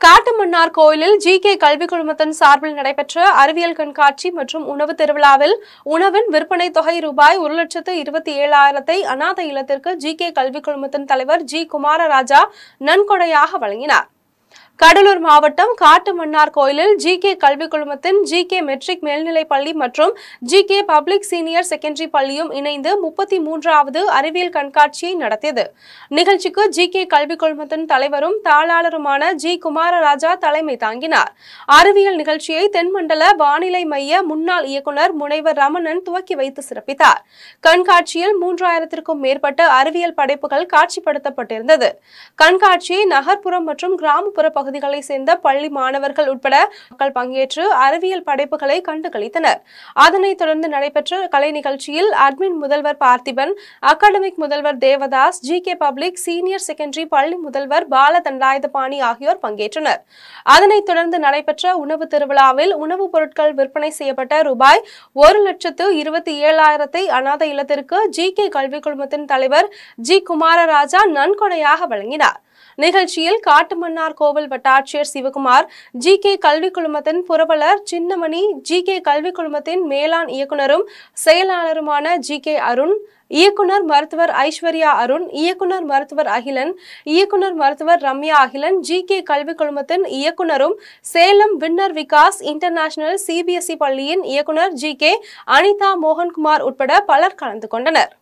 காட்டுமன்னார் கோயிலில் ஜி.கே. கல்விக் குழுமத்தின் சார்பில் நடைபெற்ற அறிவியல் கண்காட்சி மற்றும் உணவு திருவிழாவில் உணவின் விற்பனை தொகை ரூபாய் 1,27,000 அநாதை இல்லத்திற்கு ஜி.கே. கல்விக் குழுமத்தின் தலைவர் ஜி. குமாரராஜா நன்கொடையாக வழங்கினார். கடலூர் மாவட்டம் காட்டுமன்னார் கோயிலில் ஜி.கே. கல்விக் குழுமத்தின் ஜி.கே. மெட்ரிக் மேல்நிலைப் பள்ளி மற்றும் ஜி.கே. பப்ளிக் சீனியர் செகண்டரி பள்ளியும் இணைந்து 33வது அறிவியல் கண்காட்சியை நடத்தியது. நிகழ்ச்சிக்கு ஜி.கே. கல்விக் குழுமத்தின் தலைவரும் தாளாளருமான ஜி. குமாரராஜா தலைமை தாங்கினார். அறிவியல் நிகழ்ச்சியை தென்மண்டல வானிலை மைய முன்னாள் இயக்குநர் முனைவர் ரமணன் துவக்கி வைத்து சிறப்பித்தார். கண்காட்சியில் 3000க்கும் மேற்பட்ட அறிவியல் படைப்புகள் காட்சிப்படுத்தப்பட்டிருந்தது. கண்காட்சியை நகர்ப்புறம் மற்றும் கிராமப்புற பகுதிகளை சேர்ந்த பள்ளி மாணவர்கள் உட்பட மக்கள் பங்கேற்று அறிவியல் படைப்புகளை கண்டுகளித்தனர். அதனைத் தொடர்ந்து நடைபெற்ற கலை நிகழ்ச்சியில் அட்மின் முதல்வர் பார்த்திபன், அகாடமிக் முதல்வர் Devadas, GK. Public senior secondary பள்ளி முதல்வர் பாலதண்டாயுதபாணி ஆகியோர் பங்கேற்றனர். அதனைத் தொடர்ந்து நடைபெற்ற உணவு திருவிழாவில் உணவுப் பொருட்கள் விற்பனை செய்யப்பட்ட ரூபாய் 1,27,000 அநாதை இல்லத்திற்கு ஜி.கே. கல்விக் குழுமத்தின் தலைவர் ஜி. குமாரராஜா நன்கொடையாக வழங்கினார். நிகழ்ச்சியில் காட்டுமன்னார் கோவில் வட்டாட்சியர் சிவகுமார், ஜி.கே. கல்விக் குழுமத்தின் புரவலர் சின்னமணி, ஜி.கே. கல்விக் குழுமத்தின் மேலாண் இயக்குநரும் செயலாளருமான ஜி.கே. அருண், இயக்குனர் மருத்துவர் ஐஸ்வர்யா அருண், இயக்குனர் மருத்துவர் அகிலன், இயக்குனர் மருத்துவர் ரம்யா அகிலன், ஜி.கே. கல்விக் குழுமத்தின் இயக்குனரும் Salem winner Vikas international CBSE பள்ளியின் இயக்குனர் ஜி.கே. அனிதா மோகன்குமார் உட்பட பலர் கலந்து கொண்டனர்.